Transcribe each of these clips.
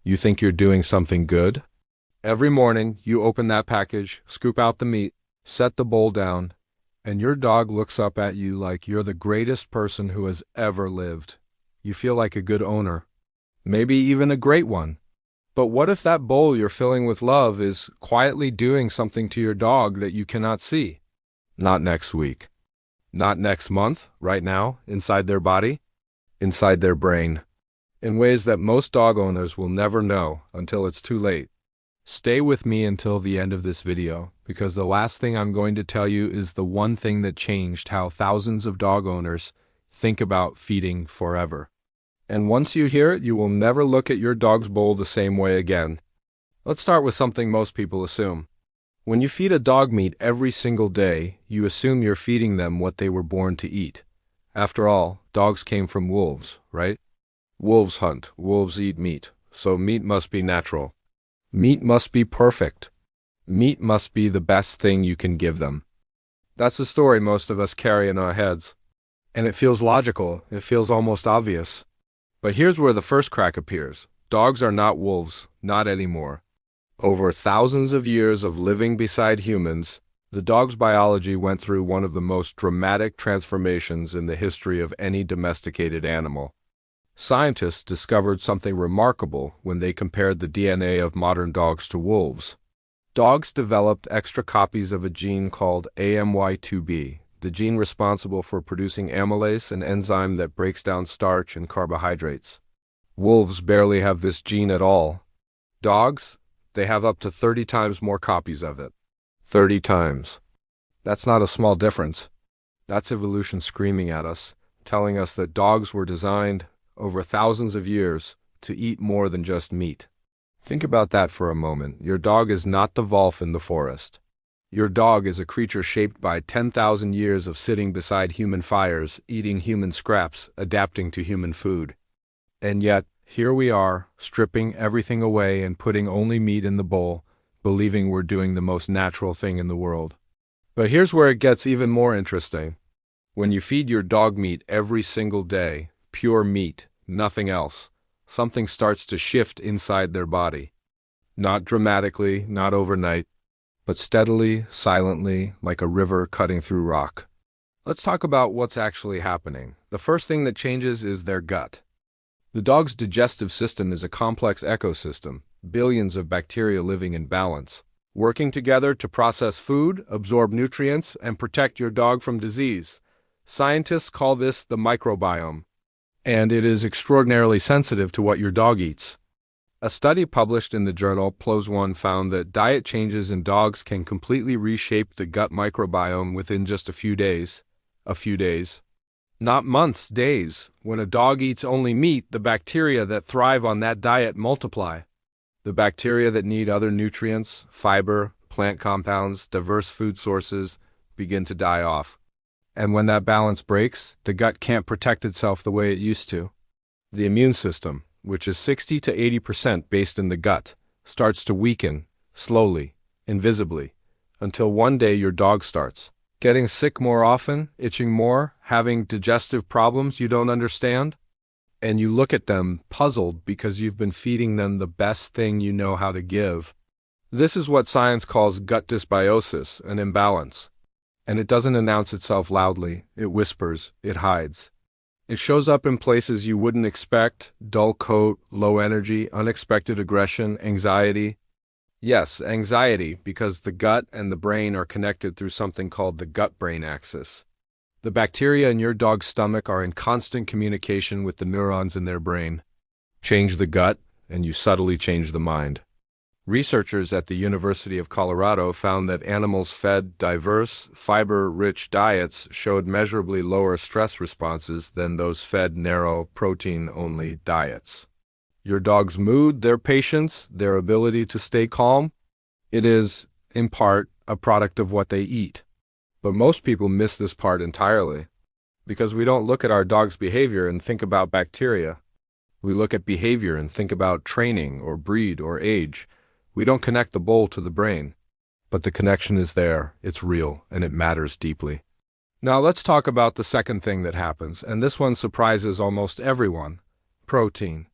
You think you're doing something good? Every morning, you open that package, scoop out the meat, set the bowl down, and your dog looks up at you like you're the greatest person who has ever lived. You feel like a good owner, maybe even a great one. But what if that bowl you're filling with love is quietly doing something to your dog that you cannot see? Not next week. Not next month, right now, inside their body, inside their brain, in ways that most dog owners will never know until it's too late. Stay with me until the end of this video, because the last thing I'm going to tell you is the one thing that changed how thousands of dog owners think about feeding forever. And once you hear it, you will never look at your dog's bowl the same way again. Let's start with something most people assume. When you feed a dog meat every single day, you assume you're feeding them what they were born to eat. After all, dogs came from wolves, right? Wolves hunt, wolves eat meat, so meat must be natural. Meat must be perfect. Meat must be the best thing you can give them. That's the story most of us carry in our heads. And it feels logical, it feels almost obvious. But here's where the first crack appears. Dogs are not wolves, not anymore. Over thousands of years of living beside humans, the dog's biology went through one of the most dramatic transformations in the history of any domesticated animal. Scientists discovered something remarkable when they compared the DNA of modern dogs to wolves. Dogs developed extra copies of a gene called AMY2B, the gene responsible for producing amylase, an enzyme that breaks down starch and carbohydrates. Wolves barely have this gene at all. Dogs, they have up to 30 times more copies of it. 30 times. That's not a small difference. That's evolution screaming at us, telling us that dogs were designed, over thousands of years, to eat more than just meat. Think about that for a moment. Your dog is not the wolf in the forest. Your dog is a creature shaped by 10,000 years of sitting beside human fires, eating human scraps, adapting to human food. And yet, here we are, stripping everything away and putting only meat in the bowl, believing we're doing the most natural thing in the world. But here's where it gets even more interesting. When you feed your dog meat every single day, pure meat, nothing else, something starts to shift inside their body. Not dramatically, not overnight, but steadily, silently, like a river cutting through rock. Let's talk about what's actually happening. The first thing that changes is their gut. The dog's digestive system is a complex ecosystem, billions of bacteria living in balance, working together to process food, absorb nutrients, and protect your dog from disease. Scientists call this the microbiome, and it is extraordinarily sensitive to what your dog eats. A study published in the journal PLOS One found that diet changes in dogs can completely reshape the gut microbiome within just a few days. Not months, days. When a dog eats only meat, the bacteria that thrive on that diet multiply. The bacteria that need other nutrients, fiber, plant compounds, diverse food sources, begin to die off. And when that balance breaks, the gut can't protect itself the way it used to. The immune system, which is 60 to 80% based in the gut, starts to weaken, slowly, invisibly, until one day your dog starts getting sick more often, itching more, having digestive problems you don't understand, and you look at them puzzled because you've been feeding them the best thing you know how to give. This is what science calls gut dysbiosis, an imbalance. And it doesn't announce itself loudly, it whispers, it hides. It shows up in places you wouldn't expect: dull coat, low energy, unexpected aggression, anxiety. Yes, anxiety, because the gut and the brain are connected through something called the gut-brain axis. The bacteria in your dog's stomach are in constant communication with the neurons in their brain. Change the gut, and you subtly change the mind. Researchers at the University of Colorado found that animals fed diverse, fiber-rich diets showed measurably lower stress responses than those fed narrow, protein-only diets. Your dog's mood, their patience, their ability to stay calm, it is, in part, a product of what they eat. But most people miss this part entirely, because we don't look at our dog's behavior and think about bacteria. We look at behavior and think about training or breed or age. We don't connect the bowl to the brain. But the connection is there, it's real, and it matters deeply. Now let's talk about the second thing that happens, and this one surprises almost everyone: protein.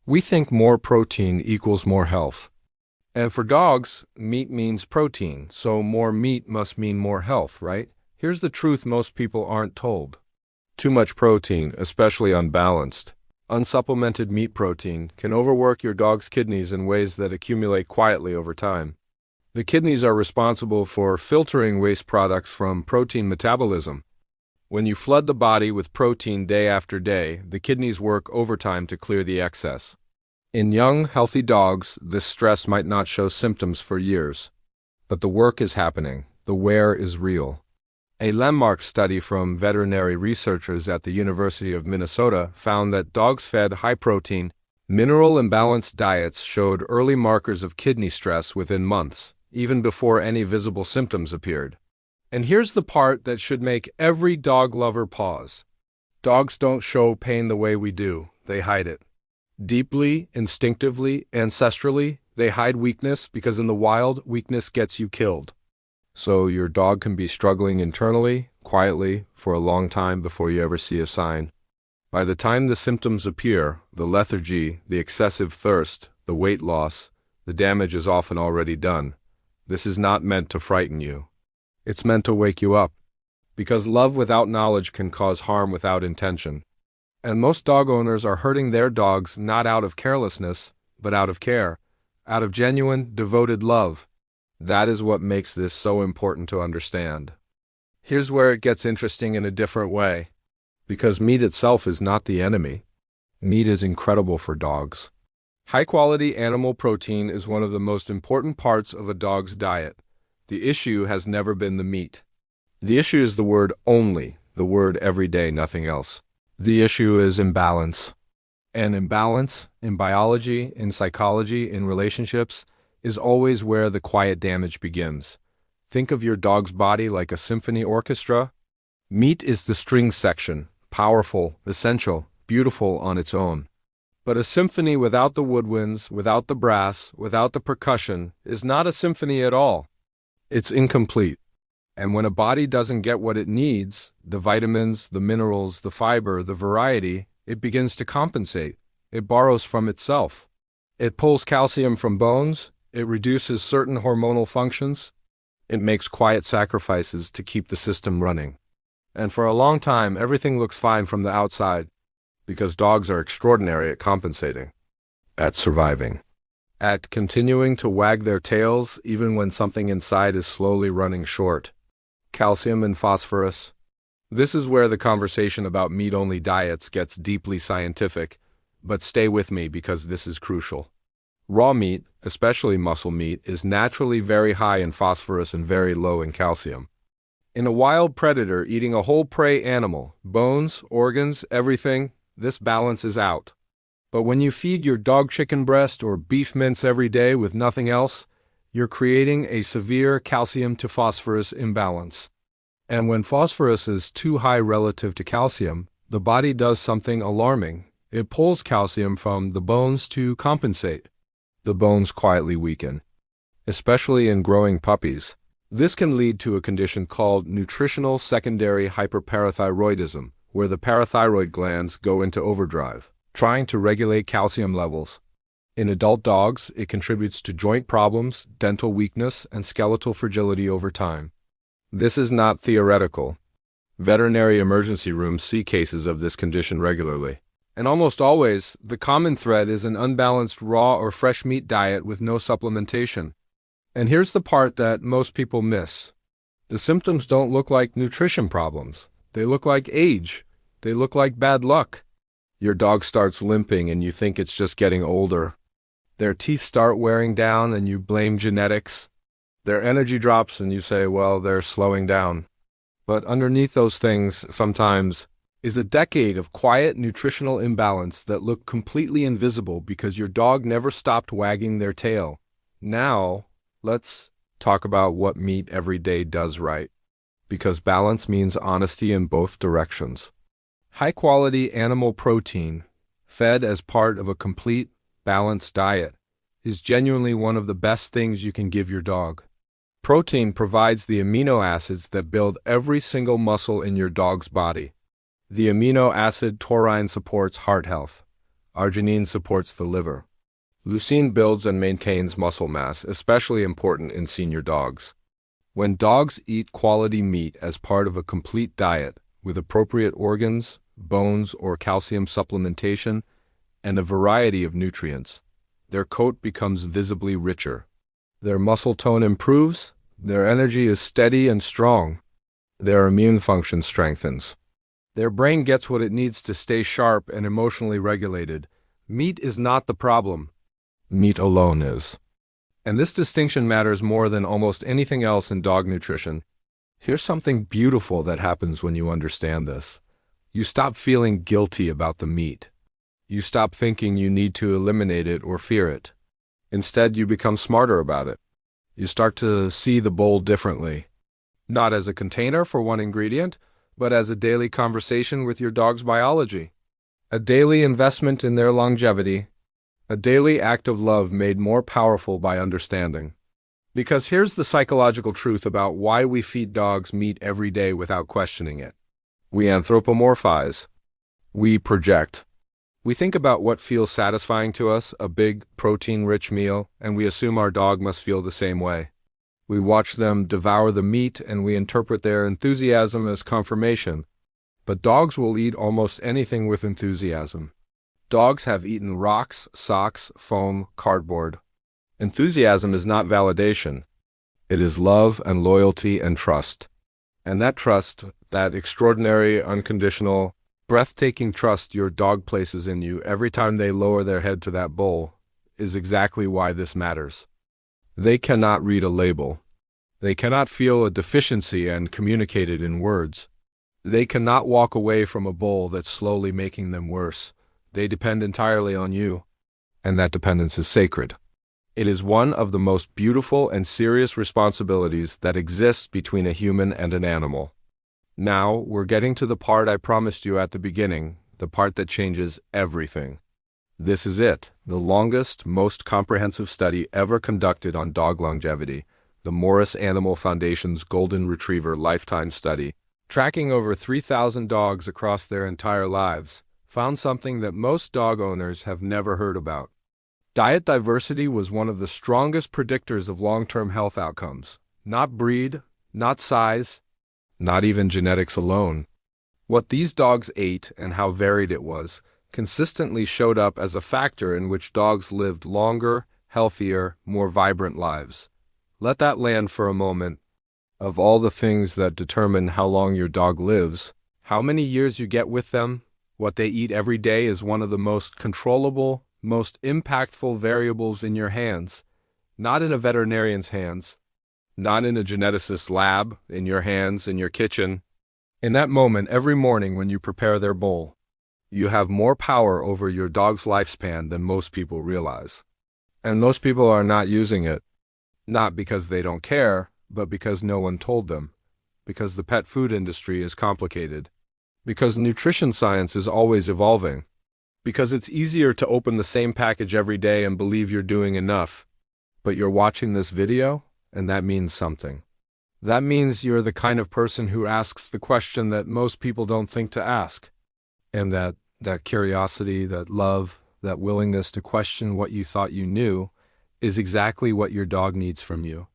We think more protein equals more health. And for dogs, meat means protein, so more meat must mean more health, right? Here's the truth most people aren't told. Too much protein, especially unbalanced, unsupplemented meat protein, can overwork your dog's kidneys in ways that accumulate quietly over time. The kidneys are responsible for filtering waste products from protein metabolism. When you flood the body with protein day after day, the kidneys work overtime to clear the excess. In young, healthy dogs, this stress might not show symptoms for years. But the work is happening. The wear is real. A landmark study from veterinary researchers at the University of Minnesota found that dogs fed high-protein, mineral-imbalanced diets showed early markers of kidney stress within months, even before any visible symptoms appeared. And here's the part that should make every dog lover pause. Dogs don't show pain the way we do. They hide it. Deeply, instinctively, ancestrally, they hide weakness because in the wild, weakness gets you killed. So your dog can be struggling internally, quietly, for a long time before you ever see a sign. By the time the symptoms appear, the lethargy, the excessive thirst, the weight loss, the damage is often already done. This is not meant to frighten you. It's meant to wake you up. Because love without knowledge can cause harm without intention. And most dog owners are hurting their dogs not out of carelessness, but out of care, out of genuine, devoted love. That is what makes this so important to understand. Here's where it gets interesting in a different way. Because meat itself is not the enemy. Meat is incredible for dogs. High-quality animal protein is one of the most important parts of a dog's diet. The issue has never been the meat. The issue is the word only, the word every day, nothing else. The issue is imbalance. And imbalance, in biology, in psychology, in relationships, is always where the quiet damage begins. Think of your dog's body like a symphony orchestra. Meat is the string section, powerful, essential, beautiful on its own. But a symphony without the woodwinds, without the brass, without the percussion, is not a symphony at all. It's incomplete. And when a body doesn't get what it needs, the vitamins, the minerals, the fiber, the variety, it begins to compensate. It borrows from itself. It pulls calcium from bones. It reduces certain hormonal functions. It makes quiet sacrifices to keep the system running. And for a long time, everything looks fine from the outside, because dogs are extraordinary at compensating, at surviving, at continuing to wag their tails even when something inside is slowly running short. Calcium and phosphorus. This is where the conversation about meat-only diets gets deeply scientific, but stay with me because this is crucial. Raw meat, especially muscle meat, is naturally very high in phosphorus and very low in calcium. In a wild predator eating a whole prey animal, bones, organs, everything, this balance is out. But when you feed your dog chicken breast or beef mince every day with nothing else, you're creating a severe calcium to phosphorus imbalance. And when phosphorus is too high relative to calcium, the body does something alarming. It pulls calcium from the bones to compensate. The bones quietly weaken, especially in growing puppies. This can lead to a condition called nutritional secondary hyperparathyroidism, where the parathyroid glands go into overdrive, trying to regulate calcium levels. In adult dogs, it contributes to joint problems, dental weakness, and skeletal fragility over time. This is not theoretical. Veterinary emergency rooms see cases of this condition regularly. And almost always, the common thread is an unbalanced raw or fresh meat diet with no supplementation. And here's the part that most people miss. The symptoms don't look like nutrition problems. They look like age. They look like bad luck. Your dog starts limping and you think it's just getting older. Their teeth start wearing down and you blame genetics. Their energy drops and you say, well, they're slowing down. But underneath those things, sometimes, is a decade of quiet nutritional imbalance that look completely invisible because your dog never stopped wagging their tail. Now, let's talk about what meat every day does right. Because balance means honesty in both directions. High-quality animal protein, fed as part of a complete, balanced diet, is genuinely one of the best things you can give your dog. Protein provides the amino acids that build every single muscle in your dog's body. The amino acid taurine supports heart health. Arginine supports the liver. Leucine builds and maintains muscle mass, especially important in senior dogs. When dogs eat quality meat as part of a complete diet, with appropriate organs, bones, or calcium supplementation, and a variety of nutrients, their coat becomes visibly richer. Their muscle tone improves, their energy is steady and strong, their immune function strengthens. Their brain gets what it needs to stay sharp and emotionally regulated. Meat is not the problem. Meat alone is. And this distinction matters more than almost anything else in dog nutrition. Here's something beautiful that happens when you understand this. You stop feeling guilty about the meat. You stop thinking you need to eliminate it or fear it. Instead, you become smarter about it. You start to see the bowl differently. Not as a container for one ingredient, but as a daily conversation with your dog's biology. A daily investment in their longevity. A daily act of love made more powerful by understanding. Because here's the psychological truth about why we feed dogs meat every day without questioning it. We anthropomorphize. We project. We think about what feels satisfying to us, a big, protein-rich meal, and we assume our dog must feel the same way. We watch them devour the meat and we interpret their enthusiasm as confirmation. But dogs will eat almost anything with enthusiasm. Dogs have eaten rocks, socks, foam, cardboard. Enthusiasm is not validation. It is love and loyalty and trust. And that trust, that extraordinary, unconditional, breathtaking trust your dog places in you every time they lower their head to that bowl, is exactly why this matters. They cannot read a label. They cannot feel a deficiency and communicate it in words. They cannot walk away from a bowl that's slowly making them worse. They depend entirely on you, and that dependence is sacred. It is one of the most beautiful and serious responsibilities that exists between a human and an animal. Now, we're getting to the part I promised you at the beginning, the part that changes everything. This is it, the longest, most comprehensive study ever conducted on dog longevity, the Morris Animal Foundation's Golden Retriever Lifetime Study, tracking over 3,000 dogs across their entire lives, found something that most dog owners have never heard about. Diet diversity was one of the strongest predictors of long-term health outcomes. Not breed, not size, not even genetics alone. What these dogs ate and how varied it was consistently showed up as a factor in which dogs lived longer, healthier, more vibrant lives. Let that land for a moment. Of all the things that determine how long your dog lives, how many years you get with them, what they eat every day is one of the most controllable, most impactful variables in your hands, not in a veterinarian's hands, not in a geneticist's lab, in your hands, in your kitchen. In that moment, every morning when you prepare their bowl, you have more power over your dog's lifespan than most people realize. And most people are not using it, not because they don't care, but because no one told them, because the pet food industry is complicated, because nutrition science is always evolving, because it's easier to open the same package every day and believe you're doing enough. But you're watching this video, and that means something. That means you're the kind of person who asks the question that most people don't think to ask. And that curiosity, that love, that willingness to question what you thought you knew is exactly what your dog needs from you.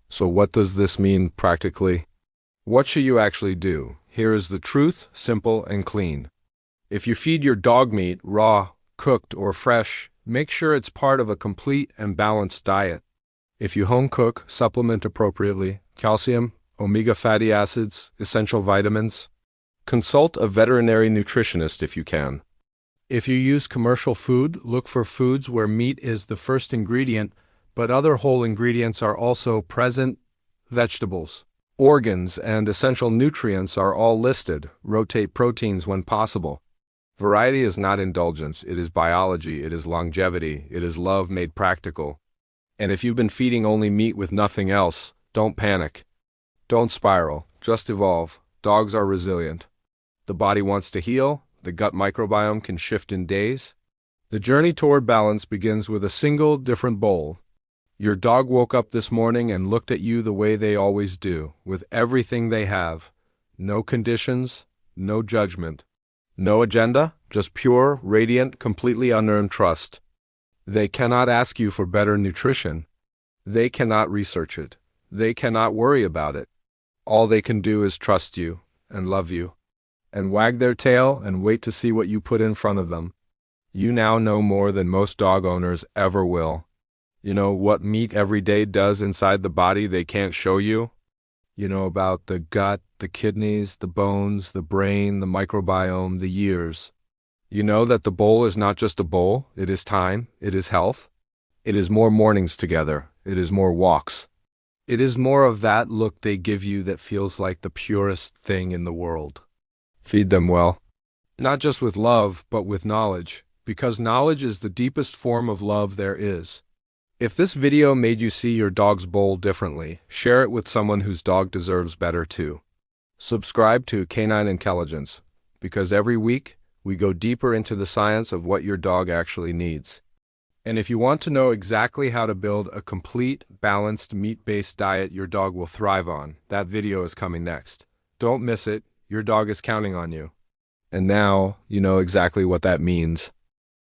So what does this mean practically? What should you actually do? Here is the truth, simple and clean. If you feed your dog meat, raw, cooked, or fresh, make sure it's part of a complete and balanced diet. If you home cook, supplement appropriately, calcium, omega fatty acids, essential vitamins. Consult a veterinary nutritionist if you can. If you use commercial food, look for foods where meat is the first ingredient, but other whole ingredients are also present. Vegetables, organs, and essential nutrients are all listed. Rotate proteins when possible. Variety is not indulgence, it is biology, it is longevity, it is love made practical. And if you've been feeding only meat with nothing else, don't panic. Don't spiral, just evolve. Dogs are resilient. The body wants to heal, the gut microbiome can shift in days. The journey toward balance begins with a single, different bowl. Your dog woke up this morning and looked at you the way they always do, with everything they have. No conditions, no judgment. No agenda, just pure, radiant, completely unearned trust. They cannot ask you for better nutrition. They cannot research it. They cannot worry about it. All they can do is trust you and love you and wag their tail and wait to see what you put in front of them. You now know more than most dog owners ever will. You know what meat every day does inside the body they can't show you? You know about the gut, the kidneys, the bones, the brain, the microbiome, the years. You know that the bowl is not just a bowl, it is time, it is health. It is more mornings together, it is more walks. It is more of that look they give you that feels like the purest thing in the world. Feed them well. Not just with love, but with knowledge, because knowledge is the deepest form of love there is. If this video made you see your dog's bowl differently, share it with someone whose dog deserves better too. Subscribe to Canine Intelligence, because every week we go deeper into the science of what your dog actually needs. And if you want to know exactly how to build a complete, balanced, meat-based diet your dog will thrive on, that video is coming next. Don't miss it, your dog is counting on you. And now you know exactly what that means.